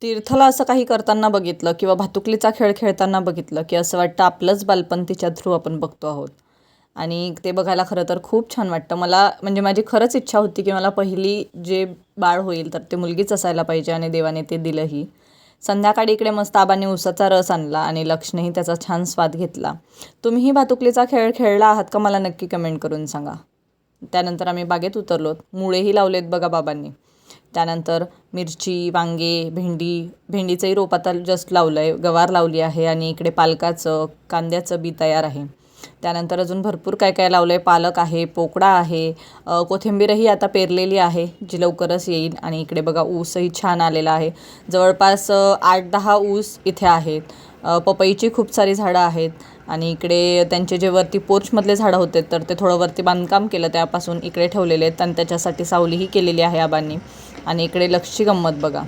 तीर्थला असं काही करताना बघितलं किंवा भातुकलीचा खेळ खेळताना बघितलं की असं वाटतं आपलंच बालपण तिच्या थ्रू आपण बघतो आहोत. आणि ते बघायला खरं तर खूप छान वाटतं मला. म्हणजे माझी खरंच इच्छा होती की मला पहिली जे बाळ होईल तर ते मुलगीच असायला पाहिजे आणि देवाने ते दिलंही. संध्याकाळी इकडे मस्त आबांनी उसाचा रस आणला आणि लक्ष्मीही त्याचा छान स्वाद घेतला. तुम्हीही भातुकलीचा खेळ खेळला आहात का मला नक्की कमेंट करून सांगा. त्यानंतर आम्ही बागेत उतरलोत. मुळेही लावलेत बघा बाबांनी. त्यानंतर मिरची, वांगे, भेंडीचंही रोप आता जस्ट लावलं आहे, गवार लावली आहे आणि इकडे पालकाचं, कांद्याचं बी तयार आहे. त्यानंतर अजून भरपूर काय काय लावलं आहे. पालक आहे, पोकळा आहे, कोथिंबीरही आता पेरलेली आहे जी लवकरच येईल. आणि इकडे बघा ऊसही छान आलेला आहे. जवळपास 8-10 ऊस इथे आहेत. पपईची खूप सारी झाडं आहेत. आणि इकडे त्यांचे जे वरती पोर्चमधले झाडं होते तर ते थोडं वरती बांधकाम केलं त्यापासून इकडे ठेवलेले आहेत आणि त्याच्यासाठी सावलीही केलेली आहे आबांनी. आणि इकडे लक्षी गंमत बघा.